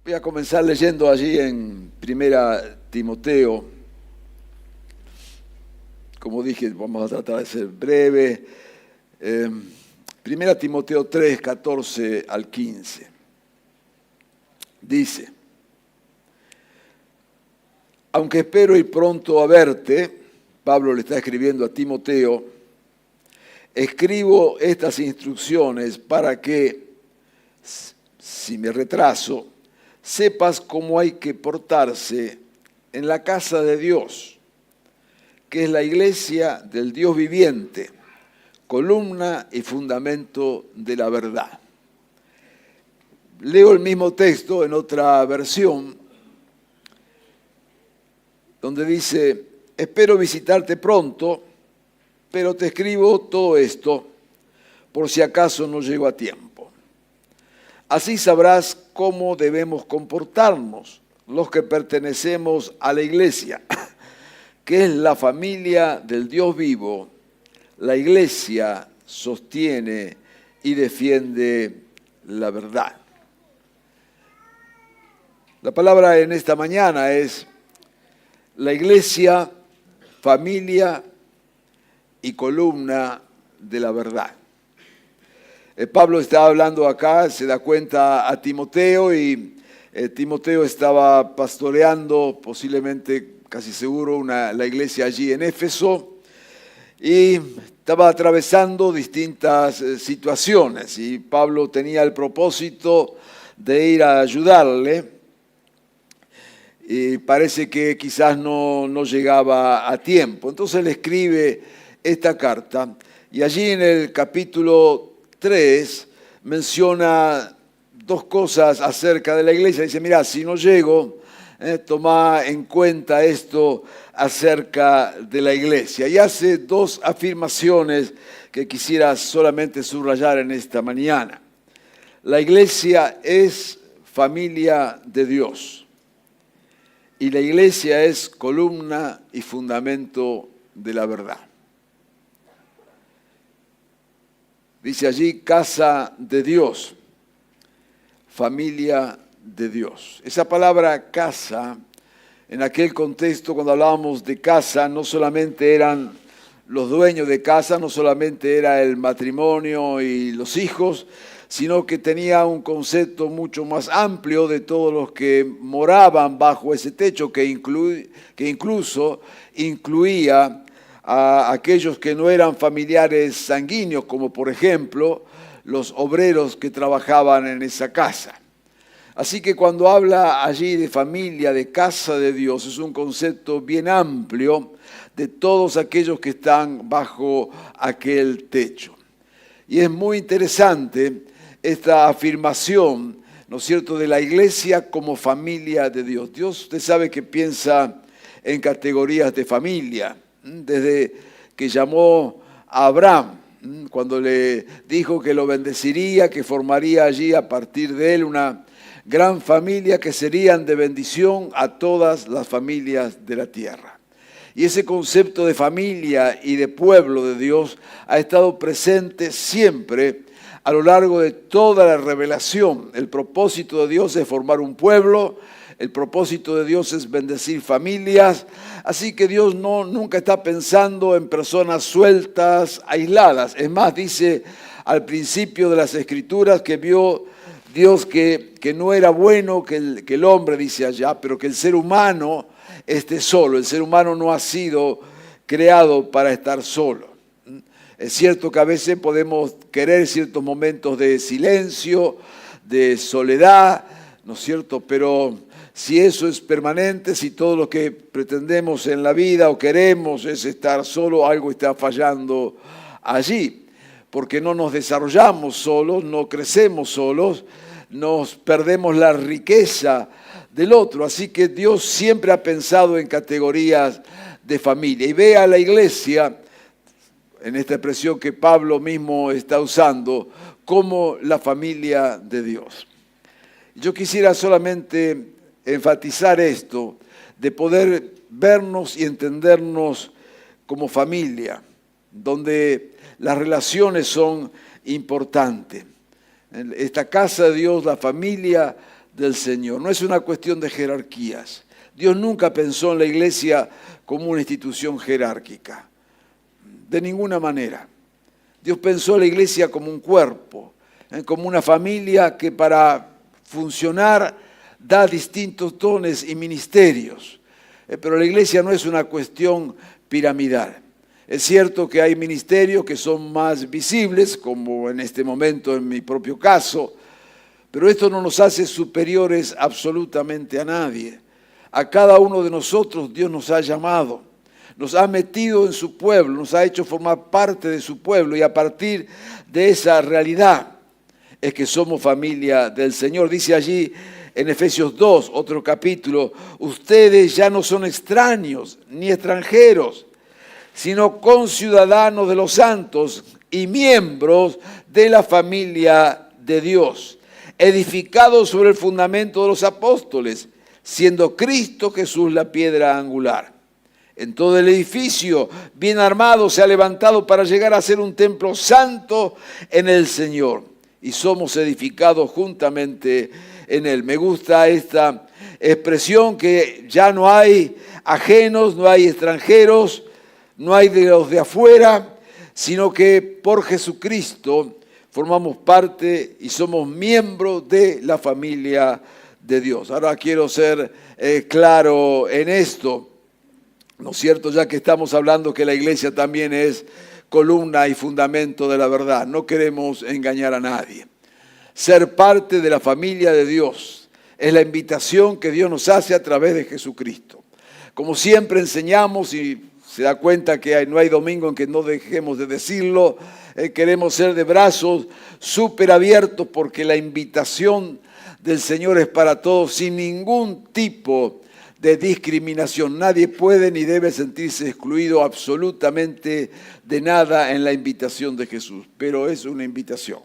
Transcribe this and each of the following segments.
Voy a comenzar leyendo allí en Primera Timoteo. Como dije, vamos a tratar de ser breve. Primera Timoteo 3, 14 al 15. Dice: aunque espero ir pronto a verte, Pablo le está escribiendo a Timoteo, escribo estas instrucciones para que, si me retraso, sepas cómo hay que portarse en la casa de Dios, que es la iglesia del Dios viviente, columna y fundamento de la verdad. Leo el mismo texto en otra versión, donde dice: espero visitarte pronto, pero te escribo todo esto por si acaso no llego a tiempo. Así sabrás cómo debemos comportarnos los que pertenecemos a la iglesia, que es la familia del Dios vivo. La iglesia sostiene y defiende la verdad. La palabra en esta mañana es la iglesia, familia y columna de la verdad. Pablo está hablando acá, se da cuenta a Timoteo y Timoteo estaba pastoreando, posiblemente, casi seguro, la iglesia allí en Éfeso, y estaba atravesando distintas situaciones y Pablo tenía el propósito de ir a ayudarle y parece que quizás no llegaba a tiempo. Entonces le escribe esta carta y allí en el capítulo 3 menciona dos cosas acerca de la iglesia. Dice: mira, si no llego, toma en cuenta esto acerca de la iglesia. Y hace dos afirmaciones que quisiera solamente subrayar en esta mañana. La iglesia es familia de Dios y la iglesia es columna y fundamento de la verdad. Dice allí casa de Dios, familia de Dios. Esa palabra casa, en aquel contexto cuando hablábamos de casa, no solamente eran los dueños de casa, no solamente era el matrimonio y los hijos, sino que tenía un concepto mucho más amplio de todos los que moraban bajo ese techo, que incluso incluía a aquellos que no eran familiares sanguíneos, como por ejemplo los obreros que trabajaban en esa casa. Así que cuando habla allí de familia, de casa de Dios, es un concepto bien amplio de todos aquellos que están bajo aquel techo. Y es muy interesante esta afirmación, ¿no es cierto?, de la iglesia como familia de Dios. Dios, usted sabe que piensa en categorías de familia. Desde que llamó a Abraham, cuando le dijo que lo bendeciría, que formaría allí a partir de él una gran familia que serían de bendición a todas las familias de la tierra. Y ese concepto de familia y de pueblo de Dios ha estado presente siempre a lo largo de toda la revelación. El propósito de Dios es formar un pueblo. El propósito de Dios es bendecir familias, así que Dios nunca está pensando en personas sueltas, aisladas. Es más, dice al principio de las Escrituras que vio Dios que no era bueno que el hombre, dice allá, pero que el ser humano esté solo. El ser humano no ha sido creado para estar solo. Es cierto que a veces podemos querer ciertos momentos de silencio, de soledad, ¿no es cierto? Pero si eso es permanente, si todo lo que pretendemos en la vida o queremos es estar solo, algo está fallando allí, porque no nos desarrollamos solos, no crecemos solos, nos perdemos la riqueza del otro. Así que Dios siempre ha pensado en categorías de familia. Y ve a la iglesia, en esta expresión que Pablo mismo está usando, como la familia de Dios. Yo quisiera solamente enfatizar esto, de poder vernos y entendernos como familia, donde las relaciones son importantes. Esta casa de Dios, la familia del Señor. No es una cuestión de jerarquías. Dios nunca pensó en la iglesia como una institución jerárquica. De ninguna manera. Dios pensó en la iglesia como un cuerpo, como una familia que para funcionar da distintos dones y ministerios. Pero la iglesia no es una cuestión piramidal. Es cierto que hay ministerios que son más visibles, como en este momento en mi propio caso, pero esto no nos hace superiores absolutamente a nadie. A cada uno de nosotros Dios nos ha llamado, nos ha metido en su pueblo, nos ha hecho formar parte de su pueblo, y a partir de esa realidad es que somos familia del Señor. Dice allí en Efesios 2, otro capítulo, ustedes ya no son extraños ni extranjeros, sino conciudadanos de los santos y miembros de la familia de Dios, edificados sobre el fundamento de los apóstoles, siendo Cristo Jesús la piedra angular. En todo el edificio, bien armado, se ha levantado para llegar a ser un templo santo en el Señor, y somos edificados juntamente en Él. Me gusta esta expresión que ya no hay ajenos, no hay extranjeros, no hay de los de afuera, sino que por Jesucristo formamos parte y somos miembros de la familia de Dios. Ahora quiero ser claro en esto, ¿no es cierto? Ya que estamos hablando que la iglesia también es columna y fundamento de la verdad. No queremos engañar a nadie. Ser parte de la familia de Dios es la invitación que Dios nos hace a través de Jesucristo. Como siempre enseñamos, y se da cuenta que no hay domingo en que no dejemos de decirlo, queremos ser de brazos súper abiertos, porque la invitación del Señor es para todos, sin ningún tipo de discriminación. Nadie puede ni debe sentirse excluido absolutamente de nada en la invitación de Jesús, pero es una invitación.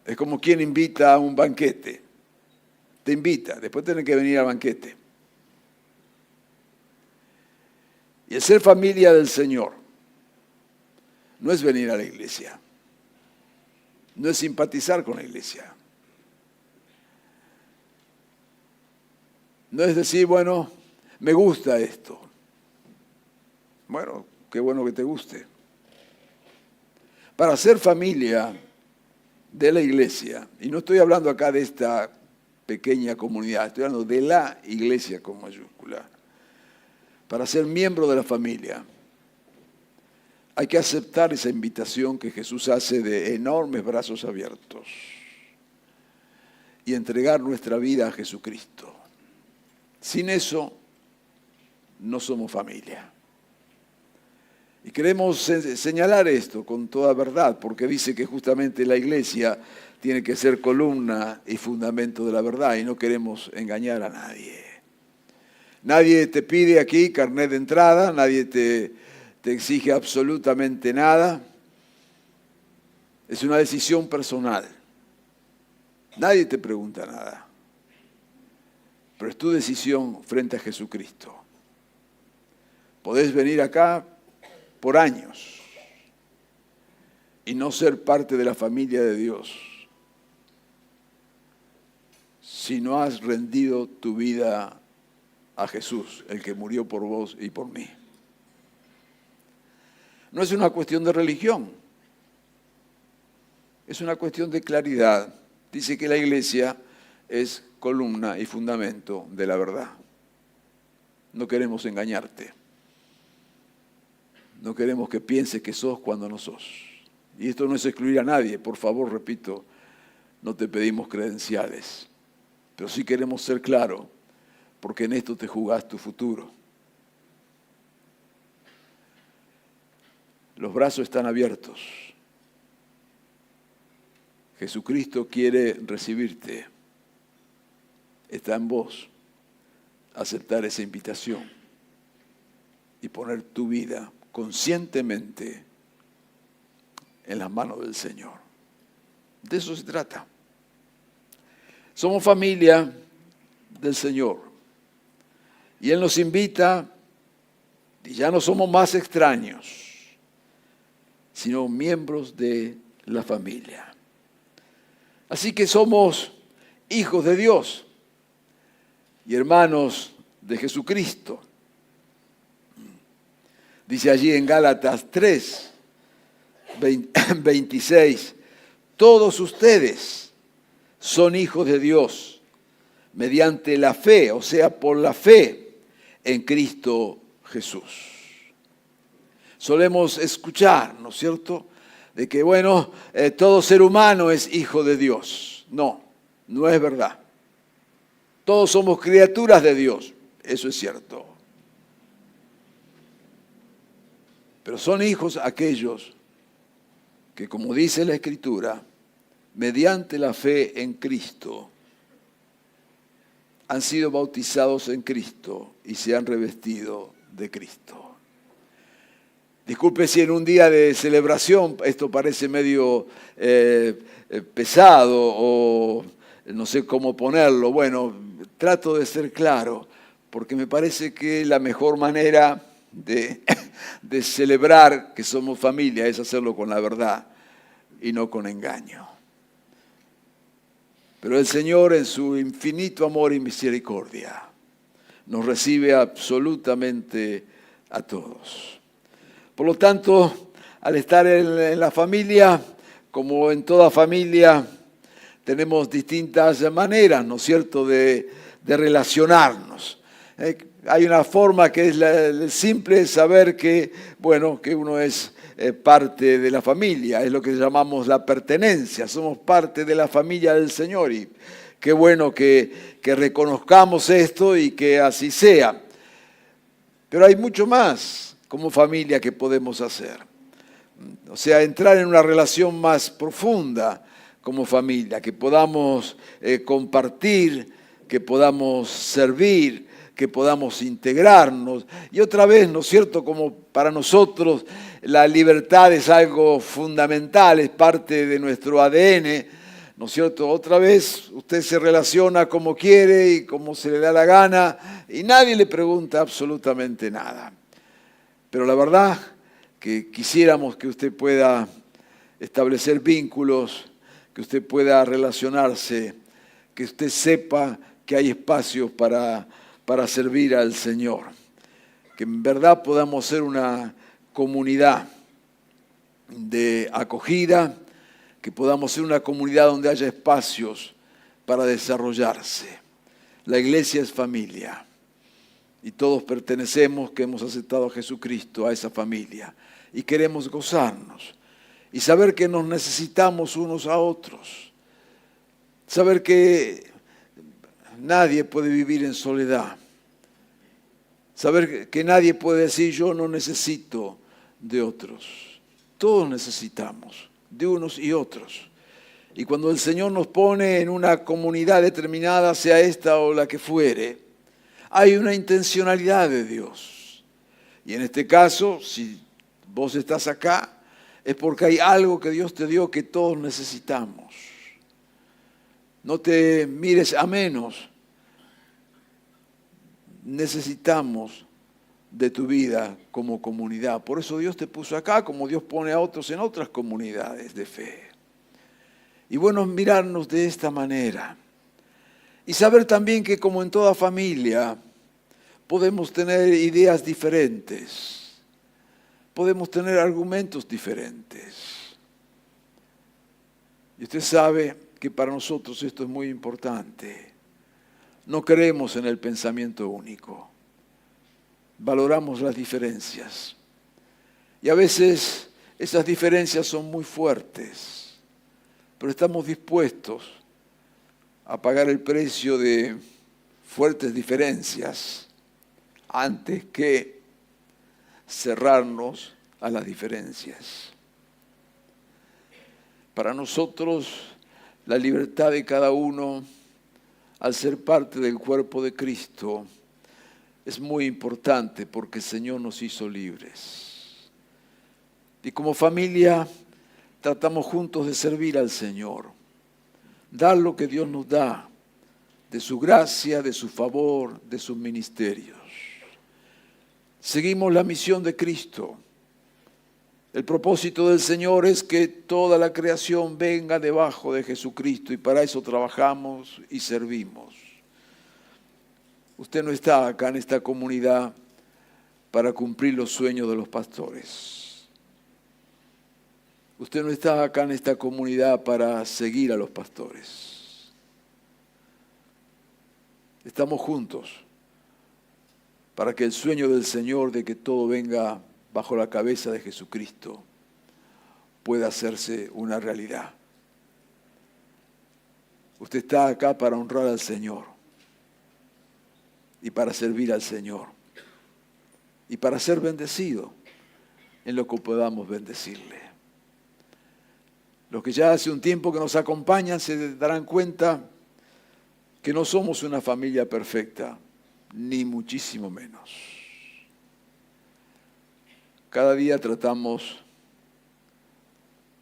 Es como quien invita a un banquete. Te invita, después tienes que venir al banquete. Y el ser familia del Señor no es venir a la iglesia, no es simpatizar con la iglesia. No es decir, bueno, me gusta esto. Bueno, qué bueno que te guste. Para ser familia de la iglesia, y no estoy hablando acá de esta pequeña comunidad, estoy hablando de la iglesia con mayúscula. Para ser miembro de la familia, hay que aceptar esa invitación que Jesús hace de enormes brazos abiertos y entregar nuestra vida a Jesucristo. Sin eso, no somos familia. Y queremos señalar esto con toda verdad, porque dice que justamente la iglesia tiene que ser columna y fundamento de la verdad, y no queremos engañar a nadie. Nadie te pide aquí carnet de entrada, nadie te exige absolutamente nada. Es una decisión personal. Nadie te pregunta nada. Pero es tu decisión frente a Jesucristo. Podés venir acá por años y no ser parte de la familia de Dios si no has rendido tu vida a Jesús, el que murió por vos y por mí. No es una cuestión de religión, es una cuestión de claridad. Dice que la iglesia es columna y fundamento de la verdad. No queremos engañarte. No queremos que pienses que sos cuando no sos. Y esto no es excluir a nadie, por favor, repito, no te pedimos credenciales. Pero sí queremos ser claros, porque en esto te jugás tu futuro. Los brazos están abiertos. Jesucristo quiere recibirte. Está en vos aceptar esa invitación y poner tu vida conscientemente en las manos del Señor. De eso se trata. Somos familia del Señor y Él nos invita, y ya no somos más extraños, sino miembros de la familia. Así que somos hijos de Dios y hermanos de Jesucristo. Dice allí en Gálatas 3, 26, todos ustedes son hijos de Dios mediante la fe, o sea, por la fe en Cristo Jesús. Solemos escuchar, ¿no es cierto?, de que, bueno, todo ser humano es hijo de Dios. No, no es verdad. Todos somos criaturas de Dios, eso es cierto. Pero son hijos aquellos que, como dice la Escritura, mediante la fe en Cristo, han sido bautizados en Cristo y se han revestido de Cristo. Disculpe si en un día de celebración esto parece medio pesado o no sé cómo ponerlo. Bueno, trato de ser claro porque me parece que la mejor manera de celebrar que somos familia es hacerlo con la verdad y no con engaño. Pero el Señor en su infinito amor y misericordia nos recibe absolutamente a todos. Por lo tanto, al estar en la familia, como en toda familia, tenemos distintas maneras, ¿no es cierto?, de relacionarnos. Hay una forma que es el simple saber que, bueno, que uno es parte de la familia, es lo que llamamos la pertenencia, somos parte de la familia del Señor y qué bueno que reconozcamos esto y que así sea. Pero hay mucho más como familia que podemos hacer. O sea, entrar en una relación más profunda como familia, que podamos compartir, que podamos servir, que podamos integrarnos. Y otra vez, ¿no es cierto?, como para nosotros la libertad es algo fundamental, es parte de nuestro ADN, ¿no es cierto? Otra vez usted se relaciona como quiere y como se le da la gana y nadie le pregunta absolutamente nada. Pero la verdad que quisiéramos que usted pueda establecer vínculos, que usted pueda relacionarse, que usted sepa que hay espacios para servir al Señor. Que en verdad podamos ser una comunidad de acogida, que podamos ser una comunidad donde haya espacios para desarrollarse. La iglesia es familia. Y todos pertenecemos, que hemos aceptado a Jesucristo, a esa familia. Y queremos gozarnos. Y saber que nos necesitamos unos a otros. Saber que nadie puede vivir en soledad. Saber que nadie puede decir yo no necesito de otros. Todos necesitamos de unos y otros. Y cuando el Señor nos pone en una comunidad determinada, sea esta o la que fuere, hay una intencionalidad de Dios. Y en este caso, si vos estás acá, es porque hay algo que Dios te dio que todos necesitamos. No te mires a menos. Necesitamos de tu vida como comunidad. Por eso Dios te puso acá, como Dios pone a otros en otras comunidades de fe. Y bueno, mirarnos de esta manera. Y saber también que como en toda familia podemos tener ideas diferentes, podemos tener argumentos diferentes. Y usted sabe que para nosotros esto es muy importante. No creemos en el pensamiento único, valoramos las diferencias. Y a veces esas diferencias son muy fuertes, pero estamos dispuestos a pagar el precio de fuertes diferencias antes que cerrarnos a las diferencias. Para nosotros, la libertad de cada uno, al ser parte del cuerpo de Cristo, es muy importante porque el Señor nos hizo libres. Y como familia, tratamos juntos de servir al Señor. Dar lo que Dios nos da, de su gracia, de su favor, de sus ministerios. Seguimos la misión de Cristo. El propósito del Señor es que toda la creación venga debajo de Jesucristo y para eso trabajamos y servimos. Usted no está acá en esta comunidad para cumplir los sueños de los pastores. Usted no está acá en esta comunidad para seguir a los pastores. Estamos juntos para que el sueño del Señor de que todo venga bajo la cabeza de Jesucristo pueda hacerse una realidad. Usted está acá para honrar al Señor y para servir al Señor y para ser bendecido en lo que podamos bendecirle. Los que ya hace un tiempo que nos acompañan se darán cuenta que no somos una familia perfecta, ni muchísimo menos. Cada día tratamos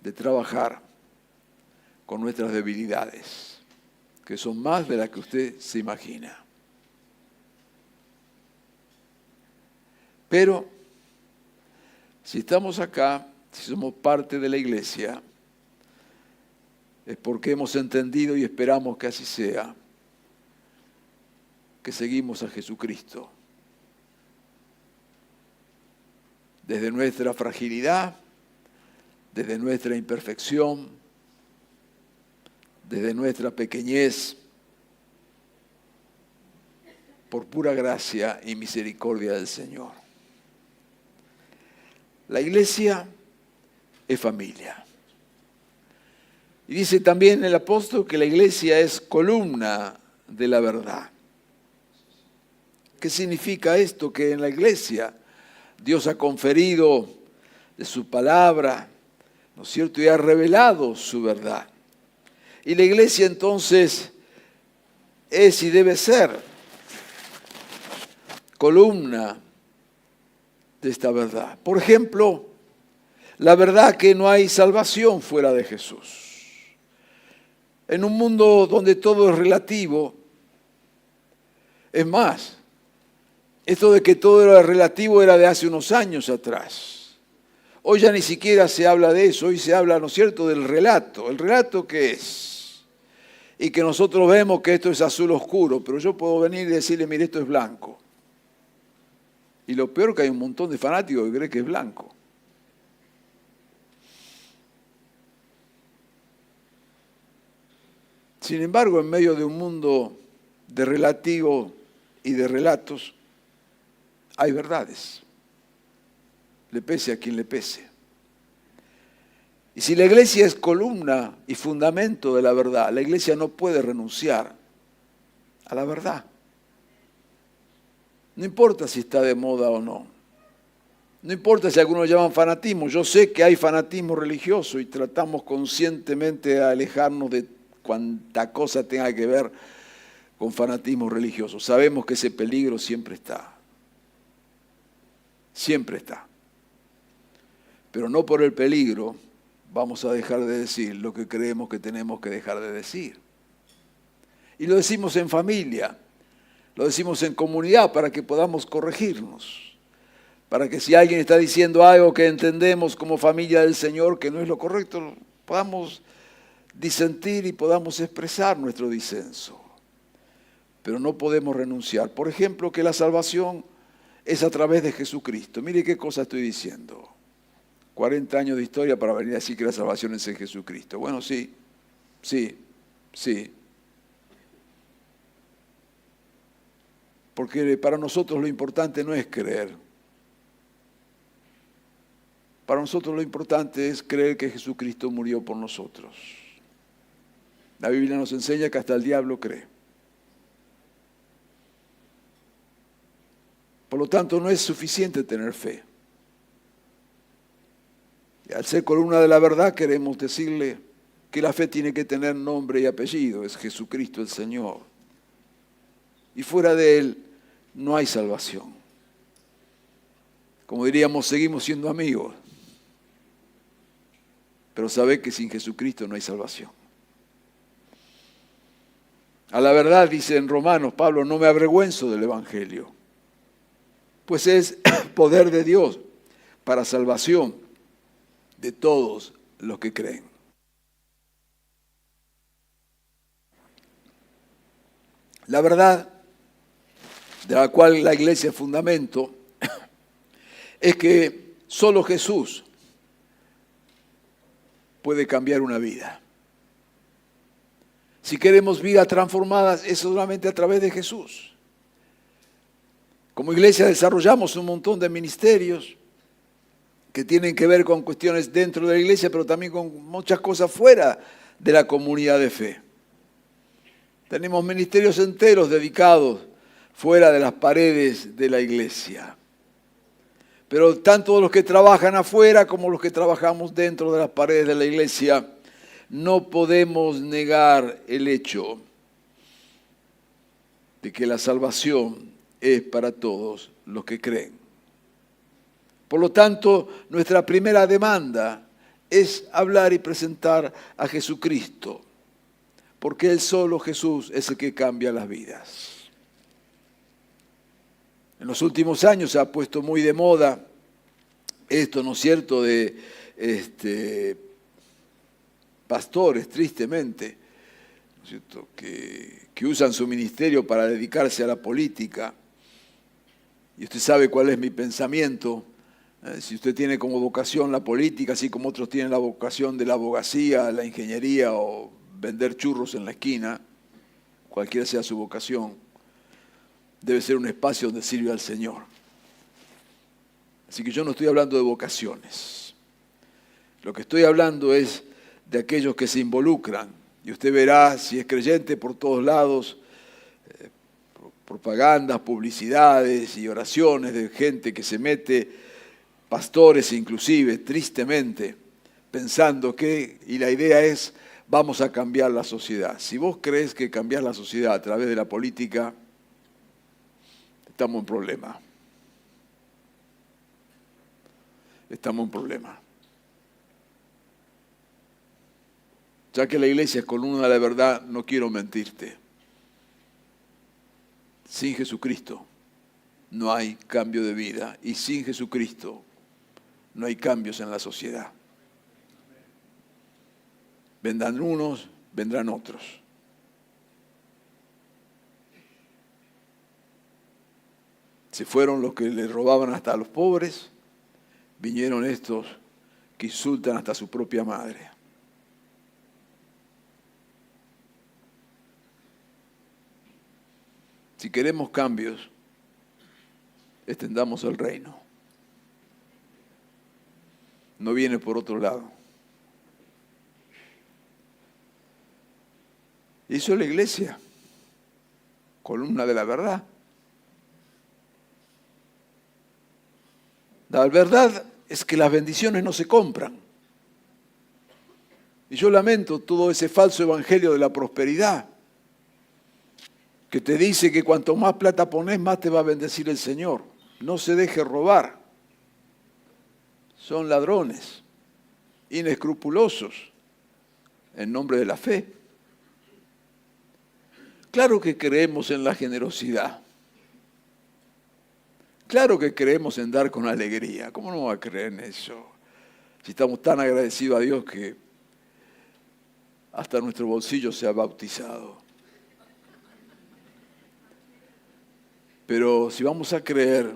de trabajar con nuestras debilidades, que son más de las que usted se imagina. Pero si estamos acá, si somos parte de la iglesia, es porque hemos entendido y esperamos que así sea, que seguimos a Jesucristo. Desde nuestra fragilidad, desde nuestra imperfección, desde nuestra pequeñez, por pura gracia y misericordia del Señor. La iglesia es familia. Y dice también el apóstol que la iglesia es columna de la verdad. ¿Qué significa esto? Que en la iglesia Dios ha conferido de su palabra, ¿no es cierto? Y ha revelado su verdad. Y la iglesia entonces es y debe ser columna de esta verdad. Por ejemplo, la verdad que no hay salvación fuera de Jesús. En un mundo donde todo es relativo, es más, esto de que todo era relativo era de hace unos años atrás. Hoy ya ni siquiera se habla de eso, hoy se habla, ¿no es cierto?, del relato. ¿El relato qué es? Y que nosotros vemos que esto es azul oscuro, pero yo puedo venir y decirle, mire, esto es blanco. Y lo peor que hay un montón de fanáticos que creen que es blanco. Sin embargo, en medio de un mundo de relativo y de relatos, hay verdades. Le pese a quien le pese. Y si la iglesia es columna y fundamento de la verdad, la iglesia no puede renunciar a la verdad. No importa si está de moda o no. No importa si algunos llaman fanatismo. Yo sé que hay fanatismo religioso y tratamos conscientemente de alejarnos de cuanta cosa tenga que ver con fanatismo religioso. Sabemos que ese peligro siempre está. Siempre está. Pero no por el peligro vamos a dejar de decir lo que creemos que tenemos que dejar de decir. Y lo decimos en familia, lo decimos en comunidad para que podamos corregirnos. Para que si alguien está diciendo algo que entendemos como familia del Señor que no es lo correcto, podamos disentir y podamos expresar nuestro disenso. Pero no podemos renunciar. Por ejemplo, que la salvación es a través de Jesucristo. Mire qué cosa estoy diciendo. 40 años de historia para venir a decir que la salvación es en Jesucristo. Bueno, sí. Porque para nosotros lo importante no es creer. Para nosotros lo importante es creer que Jesucristo murió por nosotros. La Biblia nos enseña que hasta el diablo cree. Por lo tanto, no es suficiente tener fe. Y al ser columna de la verdad, queremos decirle que la fe tiene que tener nombre y apellido. Es Jesucristo el Señor. Y fuera de Él no hay salvación. Como diríamos, seguimos siendo amigos. Pero sabe que sin Jesucristo no hay salvación. A la verdad, dice en Romanos, Pablo, no me avergüenzo del Evangelio. Pues es poder de Dios para salvación de todos los que creen. La verdad de la cual la iglesia es fundamento es que solo Jesús puede cambiar una vida. Si queremos vidas transformadas, es solamente a través de Jesús. Como iglesia desarrollamos un montón de ministerios que tienen que ver con cuestiones dentro de la iglesia, pero también con muchas cosas fuera de la comunidad de fe. Tenemos ministerios enteros dedicados fuera de las paredes de la iglesia. Pero tanto los que trabajan afuera como los que trabajamos dentro de las paredes de la iglesia, no podemos negar el hecho de que la salvación es para todos los que creen. Por lo tanto, nuestra primera demanda es hablar y presentar a Jesucristo, porque Él solo, Jesús, es el que cambia las vidas. En los últimos años se ha puesto muy de moda esto, ¿no es cierto?, de pastores, tristemente, ¿no es cierto?, que usan su ministerio para dedicarse a la política. Y usted sabe cuál es mi pensamiento. Si usted tiene como vocación la política, así como otros tienen la vocación de la abogacía, la ingeniería o vender churros en la esquina, cualquiera sea su vocación, debe ser un espacio donde sirve al Señor. Así que yo no estoy hablando de vocaciones. Lo que estoy hablando es de aquellos que se involucran. Y usted verá, si es creyente, por todos lados, propagandas, publicidades y oraciones de gente que se mete, pastores inclusive, tristemente, pensando que, y la idea es, vamos a cambiar la sociedad. Si vos crees que cambiar la sociedad a través de la política, estamos en problema. Estamos en problema. Ya que la iglesia es columna de la verdad, no quiero mentirte. Sin Jesucristo no hay cambio de vida y sin Jesucristo no hay cambios en la sociedad. Vendrán unos, vendrán otros. Se fueron los que le robaban hasta a los pobres, vinieron estos que insultan hasta a su propia madre. Si queremos cambios, extendamos el reino. No viene por otro lado. Hizo la iglesia, columna de la verdad. La verdad es que las bendiciones no se compran. Y yo lamento todo ese falso evangelio de la prosperidad, que te dice que cuanto más plata pones, más te va a bendecir el Señor. No se deje robar. Son ladrones, inescrupulosos, en nombre de la fe. Claro que creemos en la generosidad. Claro que creemos en dar con alegría. ¿Cómo no va a creer en eso? Si estamos tan agradecidos a Dios que hasta nuestro bolsillo se ha bautizado. Pero si vamos a creer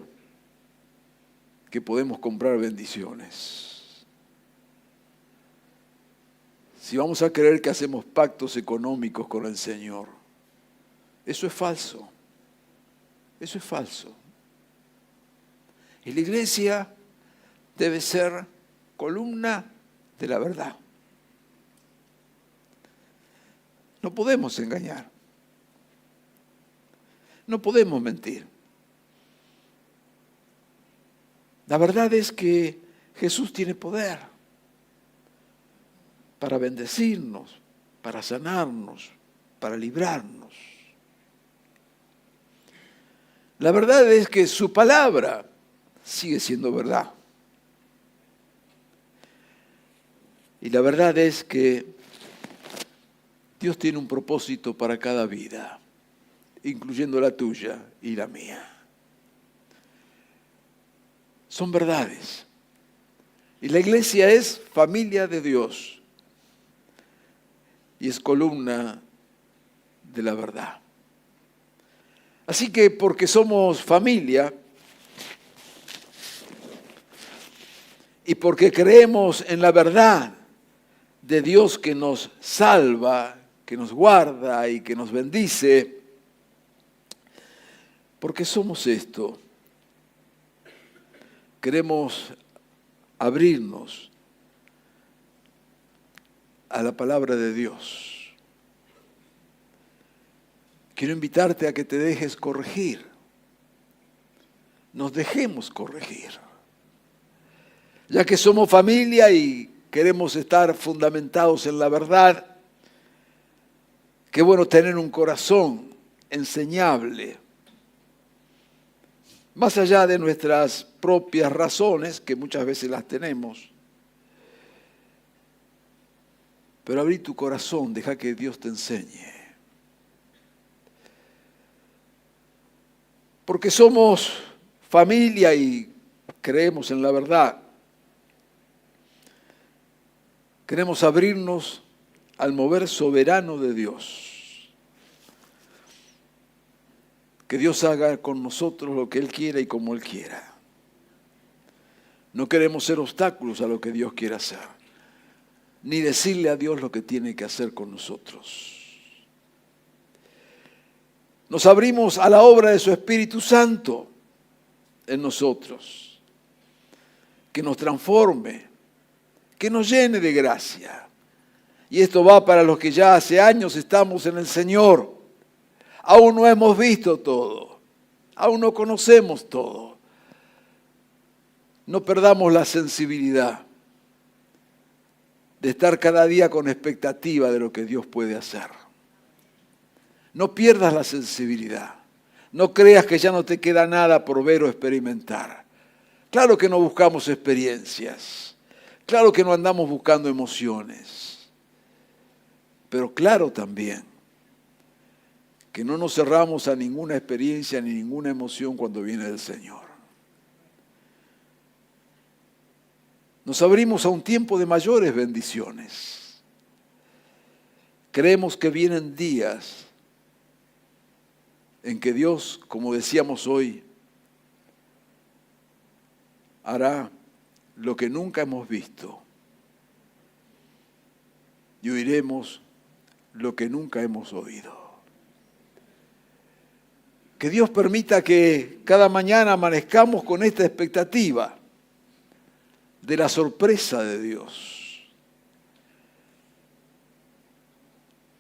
que podemos comprar bendiciones, si vamos a creer que hacemos pactos económicos con el Señor, eso es falso. Eso es falso. Y la iglesia debe ser columna de la verdad. No podemos engañar. No podemos mentir. La verdad es que Jesús tiene poder para bendecirnos, para sanarnos, para librarnos. La verdad es que su palabra sigue siendo verdad. Y la verdad es que Dios tiene un propósito para cada vida, incluyendo la tuya y la mía. Son verdades. Y la iglesia es familia de Dios y es columna de la verdad. Así que porque somos familia y porque creemos en la verdad de Dios que nos salva, que nos guarda y que nos bendice, porque somos esto, queremos abrirnos a la palabra de Dios. Quiero invitarte a que te dejes corregir. Nos dejemos corregir. Ya que somos familia y queremos estar fundamentados en la verdad, qué bueno tener un corazón enseñable. Más allá de nuestras propias razones, que muchas veces las tenemos. Pero abrí tu corazón, deja que Dios te enseñe. Porque somos familia y creemos en la verdad. Queremos abrirnos al mover soberano de Dios. Que Dios haga con nosotros lo que Él quiera y como Él quiera. No queremos ser obstáculos a lo que Dios quiere hacer, ni decirle a Dios lo que tiene que hacer con nosotros. Nos abrimos a la obra de su Espíritu Santo en nosotros, que nos transforme, que nos llene de gracia. Y esto va para los que ya hace años estamos en el Señor. Aún no hemos visto todo, aún no conocemos todo. No perdamos la sensibilidad de estar cada día con expectativa de lo que Dios puede hacer. No pierdas la sensibilidad. No creas que ya no te queda nada por ver o experimentar. Claro que no buscamos experiencias. Claro que no andamos buscando emociones. Pero claro también que no nos cerramos a ninguna experiencia ni ninguna emoción cuando viene del Señor. Nos abrimos a un tiempo de mayores bendiciones. Creemos que vienen días en que Dios, como decíamos hoy, hará lo que nunca hemos visto y oiremos lo que nunca hemos oído. Que Dios permita que cada mañana amanezcamos con esta expectativa de la sorpresa de Dios.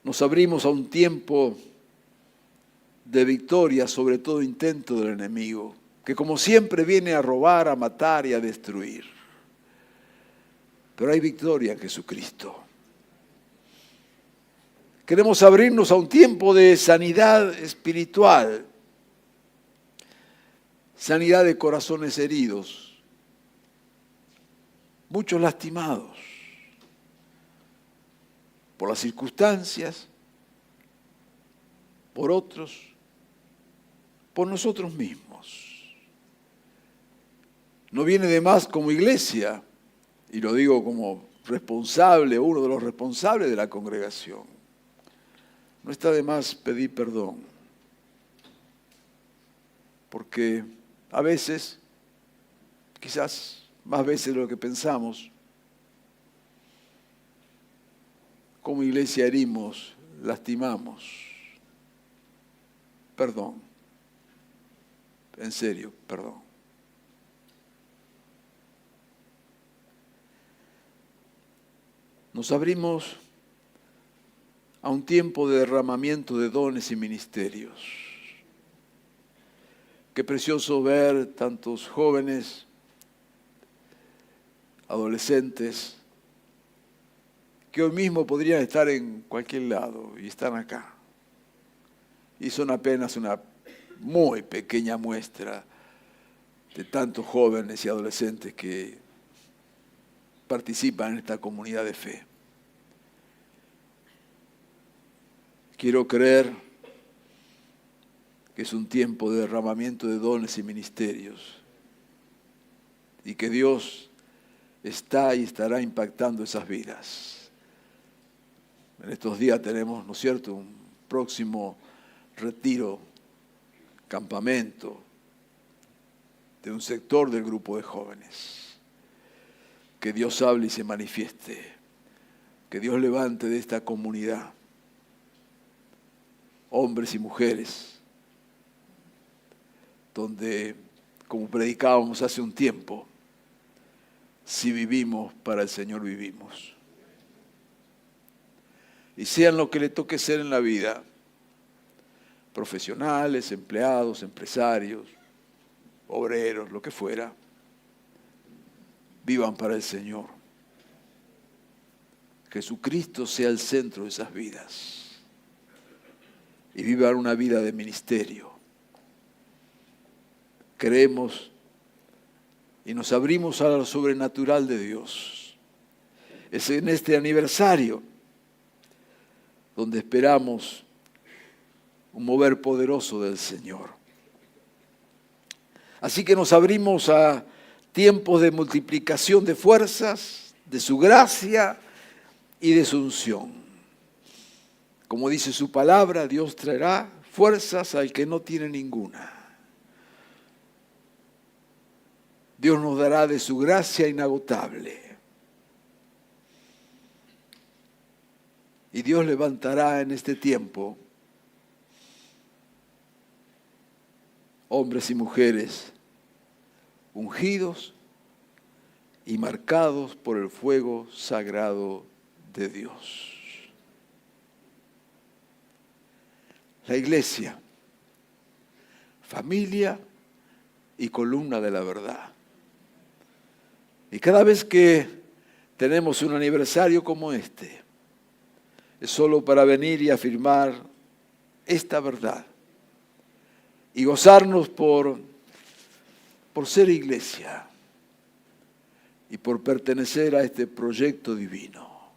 Nos abrimos a un tiempo de victoria sobre todo intento del enemigo, que como siempre viene a robar, a matar y a destruir. Pero hay victoria en Jesucristo. Queremos abrirnos a un tiempo de sanidad espiritual, sanidad de corazones heridos, muchos lastimados por las circunstancias, por otros, por nosotros mismos. No viene de más como iglesia, y lo digo como responsable, uno de los responsables de la congregación. No está de más pedir perdón, porque a veces, quizás más veces de lo que pensamos, como iglesia herimos, lastimamos. Perdón, en serio, perdón. Nos abrimos a un tiempo de derramamiento de dones y ministerios. Qué precioso ver tantos jóvenes, adolescentes, que hoy mismo podrían estar en cualquier lado y están acá. Y son apenas una muy pequeña muestra de tantos jóvenes y adolescentes que participan en esta comunidad de fe. Quiero creer que es un tiempo de derramamiento de dones y ministerios y que Dios está y estará impactando esas vidas. En estos días tenemos, ¿no es cierto?, un próximo retiro, campamento de un sector del grupo de jóvenes. Que Dios hable y se manifieste. Que Dios levante de esta comunidad hombres y mujeres, donde, como predicábamos hace un tiempo, si vivimos, para el Señor vivimos. Y sean lo que le toque ser en la vida, profesionales, empleados, empresarios, obreros, lo que fuera, vivan para el Señor. Jesucristo sea el centro de esas vidas. Y vivan una vida de ministerio. Creemos y nos abrimos a lo sobrenatural de Dios. Es en este aniversario donde esperamos un mover poderoso del Señor. Así que nos abrimos a tiempos de multiplicación de fuerzas, de su gracia y de su unción. Como dice su palabra, Dios traerá fuerzas al que no tiene ninguna. Dios nos dará de su gracia inagotable. Y Dios levantará en este tiempo hombres y mujeres ungidos y marcados por el fuego sagrado de Dios. La iglesia, familia y columna de la verdad. Y cada vez que tenemos un aniversario como este, es solo para venir y afirmar esta verdad y gozarnos por ser iglesia y por pertenecer a este proyecto divino.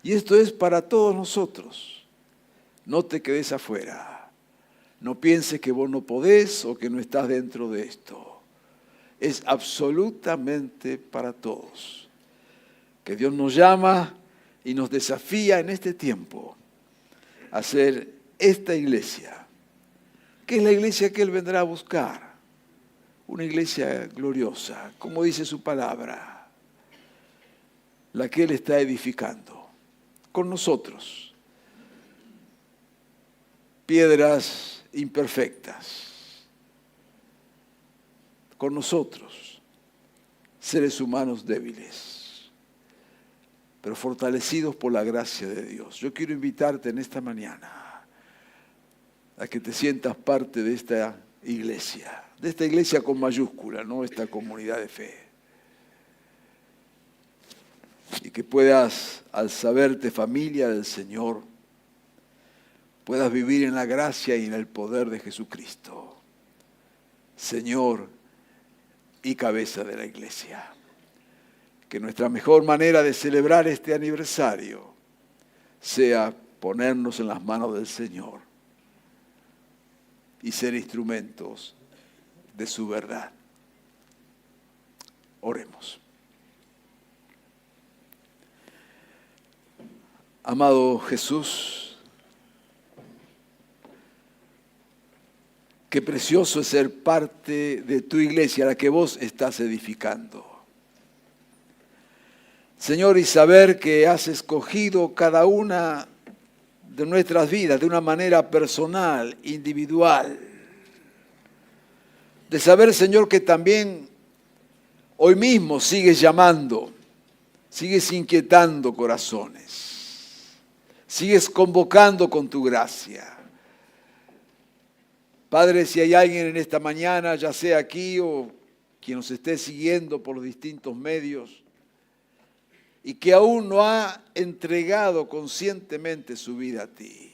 Y esto es para todos nosotros. No te quedes afuera. No pienses que vos no podés o que no estás dentro de esto. Es absolutamente para todos. Que Dios nos llama y nos desafía en este tiempo a ser esta iglesia, que es la iglesia que Él vendrá a buscar. Una iglesia gloriosa, como dice su palabra, la que Él está edificando con nosotros. Piedras imperfectas, con nosotros, seres humanos débiles, pero fortalecidos por la gracia de Dios. Yo quiero invitarte en esta mañana a que te sientas parte de esta iglesia con mayúscula, no esta comunidad de fe. Y que puedas, al saberte familia del Señor, puedas vivir en la gracia y en el poder de Jesucristo, Señor y cabeza de la iglesia. Que nuestra mejor manera de celebrar este aniversario sea ponernos en las manos del Señor y ser instrumentos de su verdad. Oremos. Amado Jesús, qué precioso es ser parte de tu iglesia, la que vos estás edificando. Señor, y saber que has escogido cada una de nuestras vidas de una manera personal, individual. De saber, Señor, que también hoy mismo sigues llamando, sigues inquietando corazones, sigues convocando con tu gracia. Padre, si hay alguien en esta mañana, ya sea aquí o quien nos esté siguiendo por los distintos medios, y que aún no ha entregado conscientemente su vida a ti,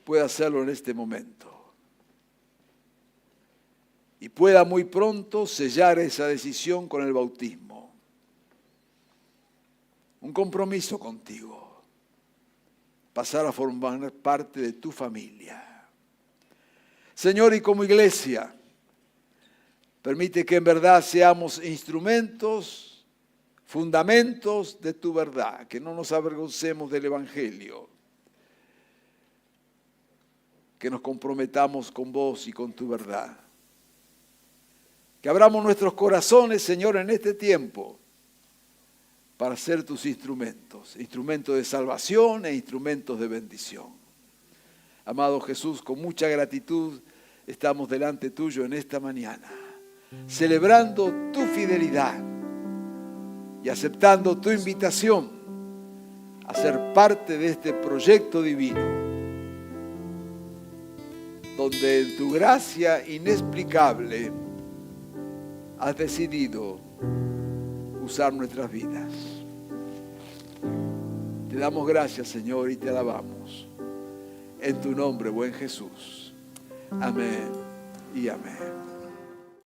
pueda hacerlo en este momento. Y pueda muy pronto sellar esa decisión con el bautismo. Un compromiso contigo. Pasar a formar parte de tu familia. Señor, y como iglesia, Permite que en verdad seamos instrumentos, fundamentos de tu verdad, que no nos avergoncemos del Evangelio, que nos comprometamos con vos y con tu verdad. Que abramos nuestros corazones, Señor, en este tiempo para ser tus instrumentos, instrumentos de salvación e instrumentos de bendición. Amado Jesús, con mucha gratitud estamos delante tuyo en esta mañana, celebrando tu fidelidad y aceptando tu invitación a ser parte de este proyecto divino, donde en tu gracia inexplicable has decidido usar nuestras vidas. Te damos gracias, Señor, y te alabamos. En tu nombre, buen Jesús. Amén y amén.